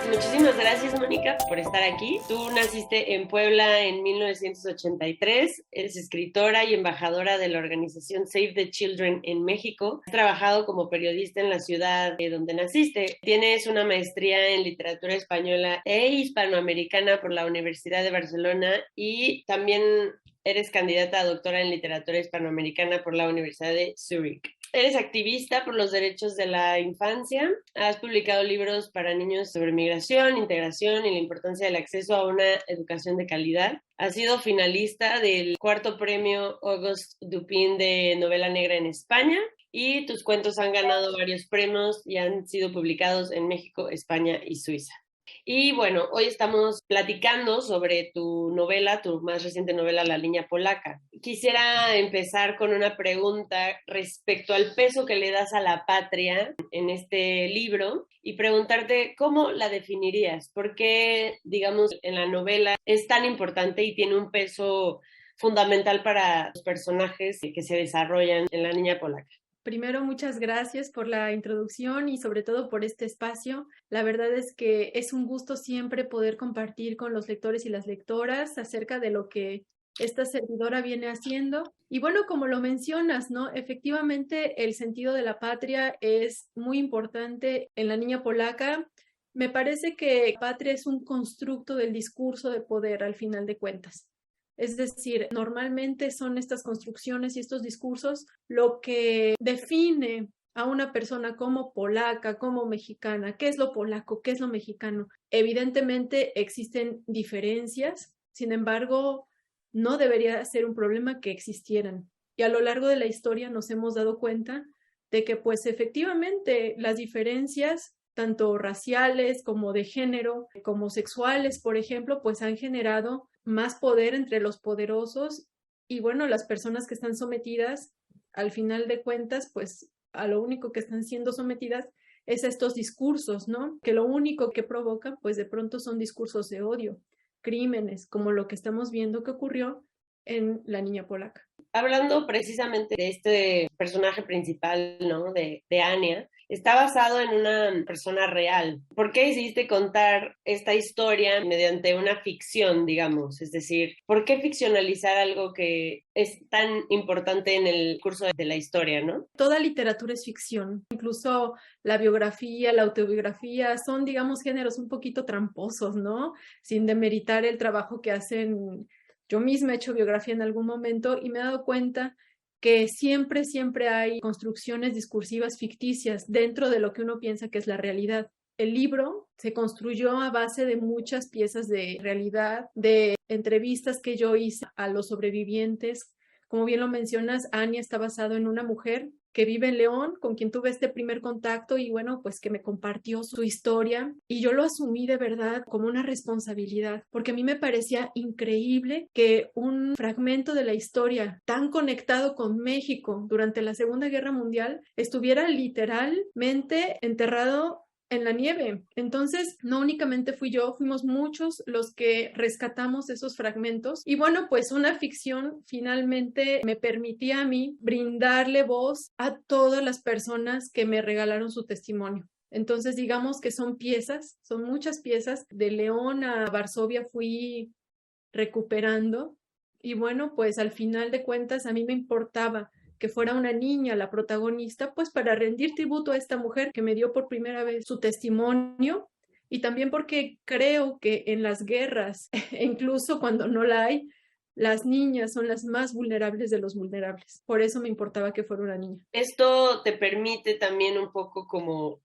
Muchísimas gracias, Mónica, por estar aquí. Tú naciste en Puebla en 1983, eres escritora y embajadora de la organización Save the Children en México. Has trabajado como periodista en la ciudad donde naciste. Tienes una maestría en literatura española e hispanoamericana por la Universidad de Barcelona y también eres candidata a doctora en literatura hispanoamericana por la Universidad de Zúrich. Eres activista por los derechos de la infancia. Has publicado libros para niños sobre migración, integración y la importancia del acceso a una educación de calidad. Has sido finalista del 4º premio Auguste Dupin de novela negra en España y tus cuentos han ganado varios premios y han sido publicados en México, España y Suiza. Y bueno, hoy estamos platicando sobre tu novela, tu más reciente novela, La Niña Polaca. Quisiera empezar con una pregunta respecto al peso que le das a la patria en este libro y preguntarte cómo la definirías, por qué, digamos, en la novela es tan importante y tiene un peso fundamental para los personajes que se desarrollan en La Niña Polaca. Primero, muchas gracias por la introducción y sobre todo por este espacio. La verdad es que es un gusto siempre poder compartir con los lectores y las lectoras acerca de lo que esta servidora viene haciendo. Y bueno, como lo mencionas, ¿no? Efectivamente, el sentido de la patria es muy importante en La Niña Polaca. Me parece que patria es un constructo del discurso de poder al final de cuentas. Es decir, normalmente son estas construcciones y estos discursos lo que define a una persona como polaca, como mexicana. ¿Qué es lo polaco? ¿Qué es lo mexicano? Evidentemente existen diferencias, sin embargo, no debería ser un problema que existieran. Y a lo largo de la historia nos hemos dado cuenta de que pues efectivamente las diferencias tanto raciales como de género, como sexuales, por ejemplo, pues han generado más poder entre los poderosos y bueno, las personas que están sometidas, al final de cuentas, pues a lo único que están siendo sometidas es a estos discursos, ¿no? Que lo único que provocan, pues de pronto son discursos de odio, crímenes, como lo que estamos viendo que ocurrió en La Niña Polaca. Hablando precisamente de este personaje principal, ¿no? De Anya, está basado en una persona real. ¿Por qué decidiste contar esta historia mediante una ficción, digamos? Es decir, ¿por qué ficcionalizar algo que es tan importante en el curso de la historia, ¿no? Toda literatura es ficción, incluso la biografía, la autobiografía, son, digamos, géneros un poquito tramposos, ¿no? Sin demeritar el trabajo que hacen. Yo misma he hecho biografía en algún momento y me he dado cuenta que siempre hay construcciones discursivas ficticias dentro de lo que uno piensa que es la realidad. El libro se construyó a base de muchas piezas de realidad, de entrevistas que yo hice a los sobrevivientes. Como bien lo mencionas, Anya está basado en una mujer que vive en León, con quien tuve este primer contacto y bueno, pues que me compartió su historia y yo lo asumí de verdad como una responsabilidad, porque a mí me parecía increíble que un fragmento de la historia tan conectado con México durante la Segunda Guerra Mundial estuviera literalmente enterrado en la nieve. Entonces, no únicamente fui yo, fuimos muchos los que rescatamos esos fragmentos. Y bueno, pues una ficción finalmente me permitía a mí brindarle voz a todas las personas que me regalaron su testimonio. Entonces, digamos que son piezas, son muchas piezas. De León a Varsovia fui recuperando. Y bueno, pues al final de cuentas a mí me importaba que fuera una niña la protagonista, pues para rendir tributo a esta mujer que me dio por primera vez su testimonio y también porque creo que en las guerras, incluso cuando no la hay, las niñas son las más vulnerables de los vulnerables. Por eso me importaba que fuera una niña. Esto te permite también un poco como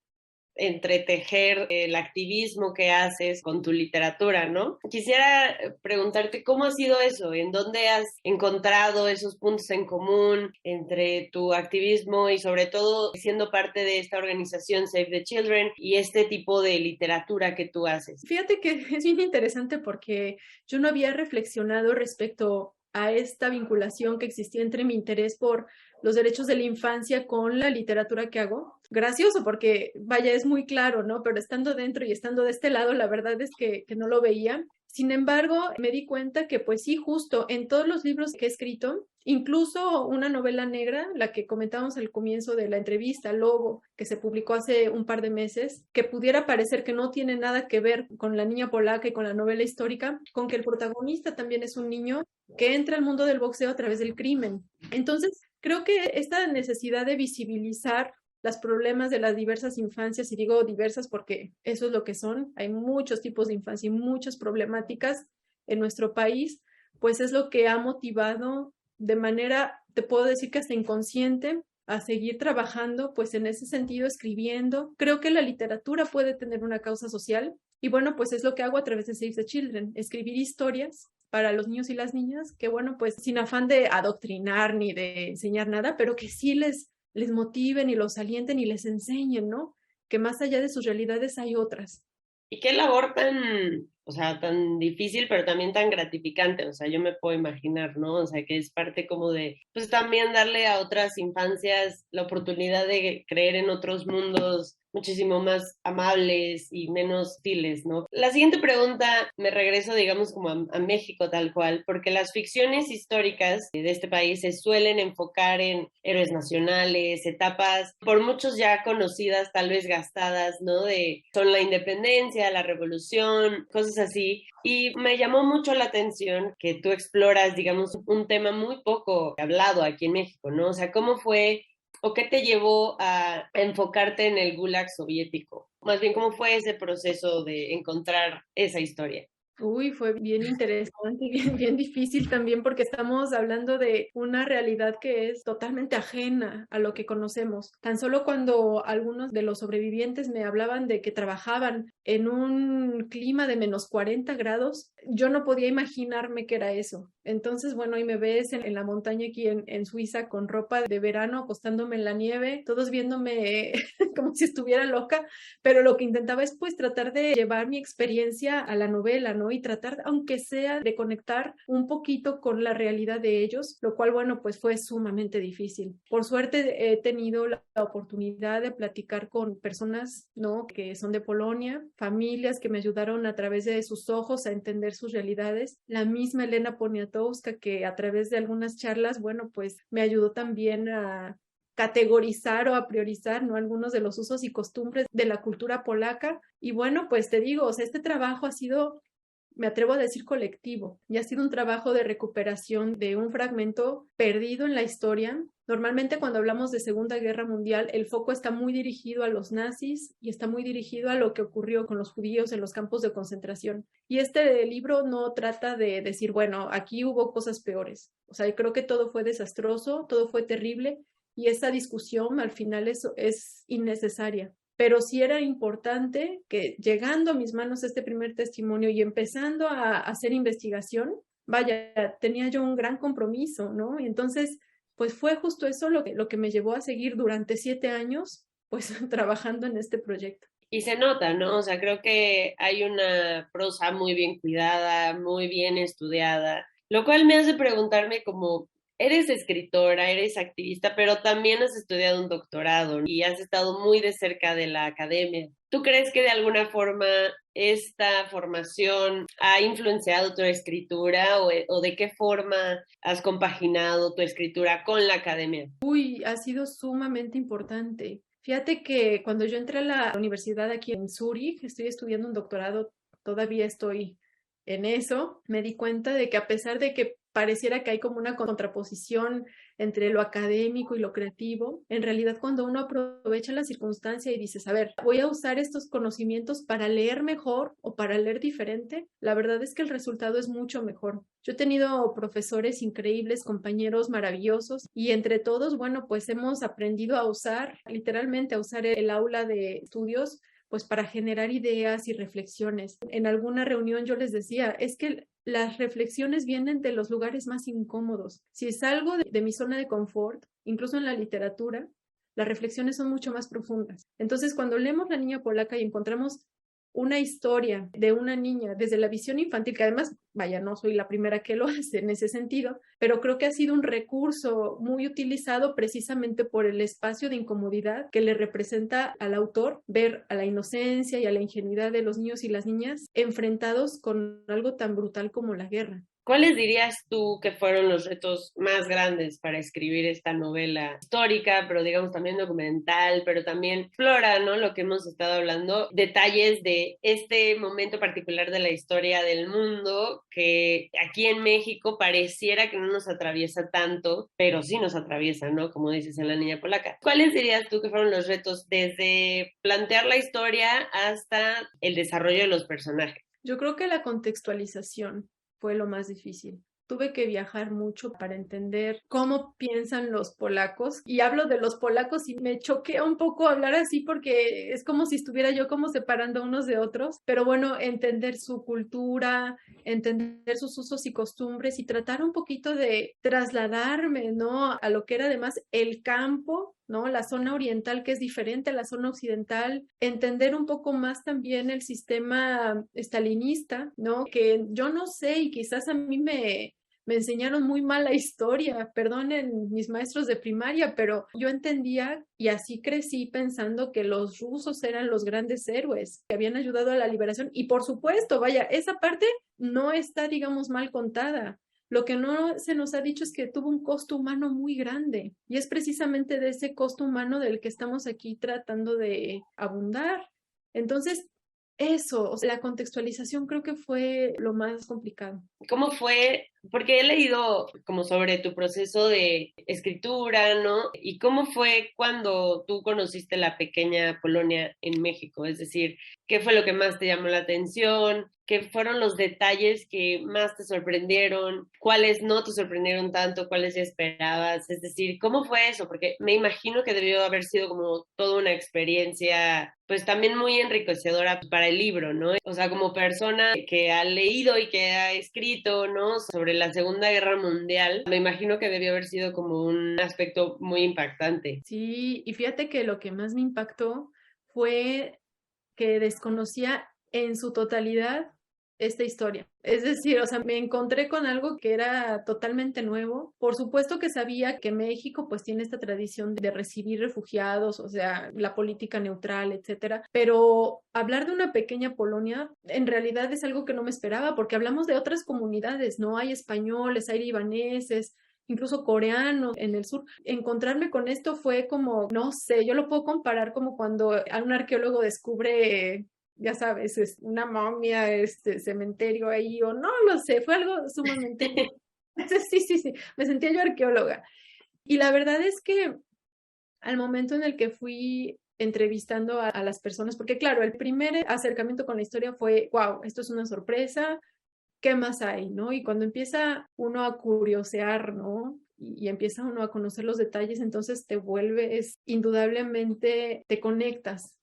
entretejer el activismo que haces con tu literatura, ¿no? Quisiera preguntarte cómo ha sido eso, en dónde has encontrado esos puntos en común entre tu activismo y sobre todo siendo parte de esta organización Save the Children y este tipo de literatura que tú haces. Fíjate que es bien interesante porque yo no había reflexionado respecto a esta vinculación que existía entre mi interés por los derechos de la infancia con la literatura que hago. Gracioso porque, vaya, es muy claro, ¿no? Pero estando dentro y estando de este lado, la verdad es que no lo veía. Sin embargo, me di cuenta que pues sí, justo en todos los libros que he escrito, incluso una novela negra, la que comentábamos al comienzo de la entrevista, Lobo, que se publicó hace un par de meses, que pudiera parecer que no tiene nada que ver con la niña polaca y con la novela histórica, con que el protagonista también es un niño que entra al mundo del boxeo a través del crimen. Entonces, creo que esta necesidad de visibilizar los problemas de las diversas infancias, y digo diversas porque eso es lo que son, hay muchos tipos de infancia y muchas problemáticas en nuestro país, pues es lo que ha motivado de manera, te puedo decir que hasta inconsciente, a seguir trabajando, pues en ese sentido, escribiendo. Creo que la literatura puede tener una causa social y bueno, pues es lo que hago a través de Save the Children, escribir historias para los niños y las niñas, que bueno, pues sin afán de adoctrinar ni de enseñar nada, pero que sí les motiven y los alienten y les enseñen, ¿no? Que más allá de sus realidades hay otras. Y qué labor tan, o sea, tan difícil, pero también tan gratificante, o sea, yo me puedo imaginar, ¿no? O sea, que es parte como de, pues también darle a otras infancias la oportunidad de creer en otros mundos muchísimo más amables y menos hostiles, ¿no? La siguiente pregunta, me regreso, digamos, como a México tal cual, porque las ficciones históricas de este país se suelen enfocar en héroes nacionales, etapas por muchos ya conocidas, tal vez gastadas, ¿no? De son la independencia, la revolución, cosas así. Y me llamó mucho la atención que tú exploras, digamos, un tema muy poco hablado aquí en México, ¿no? O sea, ¿cómo fue o qué te llevó a enfocarte en el Gulag soviético? Más bien, ¿cómo fue ese proceso de encontrar esa historia? Uy, fue bien interesante, bien difícil también porque estamos hablando de una realidad que es totalmente ajena a lo que conocemos. Tan solo cuando algunos de los sobrevivientes me hablaban de que trabajaban en un clima de -40 grados, yo no podía imaginarme que era eso. Entonces, bueno, y me ves en la montaña aquí en Suiza con ropa de verano, acostándome en la nieve, todos viéndome como si estuviera loca, pero lo que intentaba es pues tratar de llevar mi experiencia a la novela, ¿no? Y tratar, aunque sea, de conectar un poquito con la realidad de ellos, lo cual, bueno, pues fue sumamente difícil. Por suerte he tenido la oportunidad de platicar con personas, ¿no? Que son de Polonia, familias que me ayudaron a través de sus ojos a entender sus realidades. La misma Elena Poniatowska, que a través de algunas charlas, bueno, pues me ayudó también a categorizar o a priorizar, ¿no? Algunos de los usos y costumbres de la cultura polaca. Y bueno, pues te digo, o sea, este trabajo ha sido, me atrevo a decir, colectivo, y ha sido un trabajo de recuperación de un fragmento perdido en la historia. Normalmente cuando hablamos de Segunda Guerra Mundial, el foco está muy dirigido a los nazis y está muy dirigido a lo que ocurrió con los judíos en los campos de concentración. Y este libro no trata de decir, bueno, aquí hubo cosas peores. O sea, yo creo que todo fue desastroso, todo fue terrible, y esa discusión al final es innecesaria. Pero sí era importante que llegando a mis manos este primer testimonio y empezando a hacer investigación, vaya, tenía yo un gran compromiso, ¿no? Y entonces, pues fue justo eso lo que me llevó a seguir durante 7 años, pues trabajando en este proyecto. Y se nota, ¿no? O sea, creo que hay una prosa muy bien cuidada, muy bien estudiada, lo cual me hace preguntarme como, eres escritora, eres activista, pero también has estudiado un doctorado y has estado muy de cerca de la academia. ¿Tú crees que de alguna forma esta formación ha influenciado tu escritura o de qué forma has compaginado tu escritura con la academia? Uy, ha sido sumamente importante. Fíjate que cuando yo entré a la universidad aquí en Zúrich, estoy estudiando un doctorado, todavía estoy en eso, me di cuenta de que a pesar de que pareciera que hay como una contraposición entre lo académico y lo creativo, en realidad cuando uno aprovecha la circunstancia y dices, a ver, voy a usar estos conocimientos para leer mejor o para leer diferente, la verdad es que el resultado es mucho mejor. Yo he tenido profesores increíbles, compañeros maravillosos y entre todos, bueno, pues hemos aprendido a usar, literalmente a usar el aula de estudios pues para generar ideas y reflexiones. En alguna reunión yo les decía, es que las reflexiones vienen de los lugares más incómodos. Si salgo de mi zona de confort, incluso en la literatura, las reflexiones son mucho más profundas. Entonces, cuando leemos La niña polaca y encontramos una historia de una niña desde la visión infantil, que además, vaya, no soy la primera que lo hace en ese sentido, pero creo que ha sido un recurso muy utilizado precisamente por el espacio de incomodidad que le representa al autor ver a la inocencia y a la ingenuidad de los niños y las niñas enfrentados con algo tan brutal como la guerra. ¿Cuáles dirías tú que fueron los retos más grandes para escribir esta novela histórica, pero digamos también documental, pero también explora, ¿no? Lo que hemos estado hablando, detalles de este momento particular de la historia del mundo que aquí en México pareciera que no nos atraviesa tanto, pero sí nos atraviesa, ¿no? Como dices en La Niña Polaca. ¿Cuáles dirías tú que fueron los retos desde plantear la historia hasta el desarrollo de los personajes? Yo creo que la contextualización fue lo más difícil. Tuve que viajar mucho para entender cómo piensan los polacos. Y hablo de los polacos y me choquea un poco hablar así porque es como si estuviera yo como separando unos de otros. Pero bueno, entender su cultura, entender sus usos y costumbres y tratar un poquito de trasladarme, ¿no? A lo que era además el campo, ¿no? La zona oriental, que es diferente a la zona occidental, entender un poco más también el sistema estalinista, ¿no? Que yo no sé y quizás a mí me enseñaron muy mal la historia, perdonen mis maestros de primaria, pero yo entendía y así crecí pensando que los rusos eran los grandes héroes que habían ayudado a la liberación y por supuesto, vaya, esa parte no está, digamos, mal contada. Lo que no se nos ha dicho es que tuvo un costo humano muy grande y es precisamente de ese costo humano del que estamos aquí tratando de abundar. Entonces, eso, o sea, la contextualización creo que fue lo más complicado. ¿Cómo fue? Porque he leído como sobre tu proceso de escritura, ¿no? Y cómo fue cuando tú conociste la pequeña Polonia en México, es decir, ¿qué fue lo que más te llamó la atención? ¿Qué fueron los detalles que más te sorprendieron? ¿Cuáles no te sorprendieron tanto? ¿Cuáles ya esperabas? Es decir, ¿cómo fue eso? Porque me imagino que debió haber sido como toda una experiencia, pues también muy enriquecedora para el libro, ¿no? O sea, como persona que ha leído y que ha escrito, ¿no? Sobre la Segunda Guerra Mundial, me imagino que debió haber sido como un aspecto muy impactante. Sí, y fíjate que lo que más me impactó fue que desconocía en su totalidad esta historia. Es decir, o sea, me encontré con algo que era totalmente nuevo. Por supuesto que sabía que México pues tiene esta tradición de recibir refugiados, o sea, la política neutral, etcétera, pero hablar de una pequeña Polonia en realidad es algo que no me esperaba porque hablamos de otras comunidades, ¿no? Hay españoles, hay libaneses, incluso coreanos en el sur. Encontrarme con esto fue como, no sé, yo lo puedo comparar como cuando un arqueólogo descubre, ya sabes, es una momia, cementerio ahí, o no lo sé, fue algo sumamente... Sí, me sentía yo arqueóloga. Y la verdad es que al momento en el que fui entrevistando a las personas, porque claro, el primer acercamiento con la historia fue, wow, esto es una sorpresa, ¿qué más hay, no? Y cuando empieza uno a curiosear, ¿no? Y empieza uno a conocer los detalles, entonces te vuelves, indudablemente, te conectas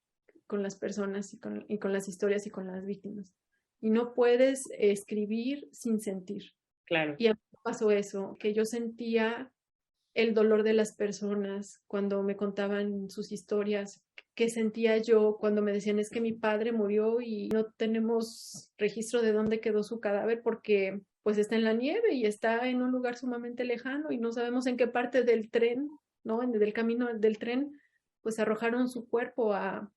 con las personas y con las historias y con las víctimas. Y no puedes escribir sin sentir. Claro. Y a mí me pasó eso, que yo sentía el dolor de las personas cuando me contaban sus historias, qué sentía yo cuando me decían es que mi padre murió y no tenemos registro de dónde quedó su cadáver porque pues está en la nieve y está en un lugar sumamente lejano y no sabemos en qué parte del tren, ¿no? Del camino del tren, pues arrojaron su cuerpo a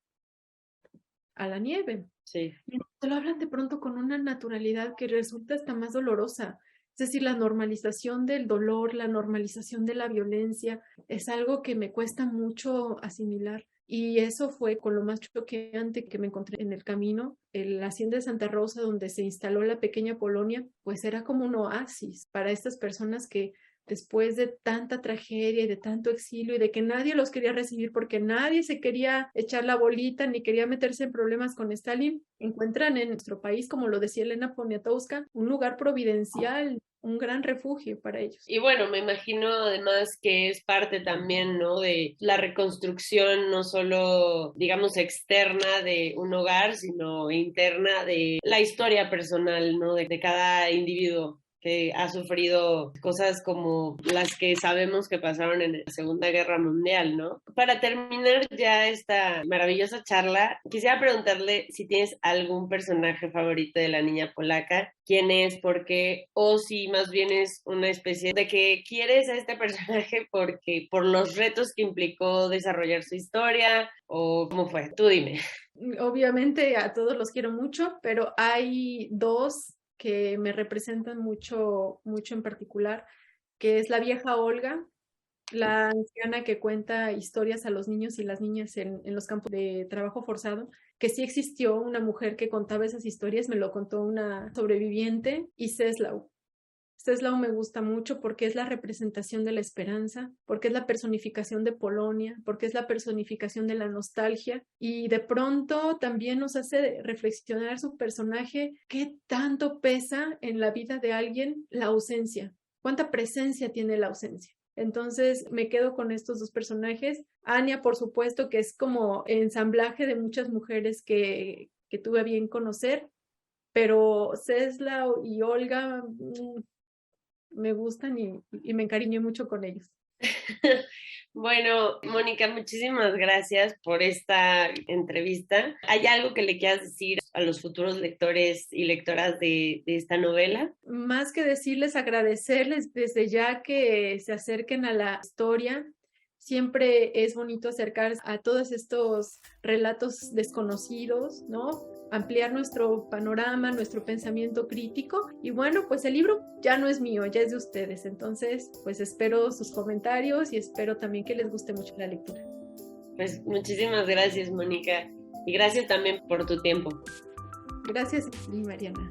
la nieve. Sí. Y te lo hablan de pronto con una naturalidad que resulta hasta más dolorosa. Es decir, la normalización del dolor, la normalización de la violencia, es algo que me cuesta mucho asimilar. Y eso fue con lo más choqueante que me encontré en el camino. La hacienda de Santa Rosa, donde se instaló la pequeña Polonia, pues era como un oasis para estas personas que después de tanta tragedia y de tanto exilio y de que nadie los quería recibir porque nadie se quería echar la bolita ni quería meterse en problemas con Stalin, encuentran en nuestro país, como lo decía Elena Poniatowska, un lugar providencial, un gran refugio para ellos. Y bueno, me imagino además que es parte también, ¿no? De la reconstrucción, no solo, digamos, externa de un hogar, sino interna de la historia personal, ¿no? De cada individuo. que ha sufrido cosas como las que sabemos que pasaron en la Segunda Guerra Mundial, ¿no? Para terminar ya esta maravillosa charla, quisiera preguntarle si tienes algún personaje favorito de La Niña Polaca, quién es, por qué, o si más bien es una especie de que quieres a este personaje porque por los retos que implicó desarrollar su historia, o cómo fue. Tú dime. Obviamente a todos los quiero mucho, pero hay dos que me representan mucho, mucho en particular, que es la vieja Olga, la anciana que cuenta historias a los niños y las niñas en los campos de trabajo forzado, que sí existió una mujer que contaba esas historias, me lo contó una sobreviviente, y Czesław. Czesław me gusta mucho porque es la representación de la esperanza, porque es la personificación de Polonia, porque es la personificación de la nostalgia, y de pronto también nos hace reflexionar su personaje, qué tanto pesa en la vida de alguien la ausencia, cuánta presencia tiene la ausencia. Entonces me quedo con estos dos personajes. Anya, por supuesto, que es como ensamblaje de muchas mujeres que tuve a bien conocer, pero Czesław y Olga me gustan y me encariñé mucho con ellos. Bueno, Mónica, muchísimas gracias por esta entrevista. ¿Hay algo que le quieras decir a los futuros lectores y lectoras de esta novela? Más que decirles, agradecerles desde ya que se acerquen a la historia. Siempre es bonito acercarse a todos estos relatos desconocidos, ¿no? Ampliar nuestro panorama, nuestro pensamiento crítico. Y bueno, pues el libro ya no es mío, ya es de ustedes. Entonces, pues espero sus comentarios y espero también que les guste mucho la lectura. Pues muchísimas gracias, Mónica. Y gracias también por tu tiempo. Gracias, Mariana.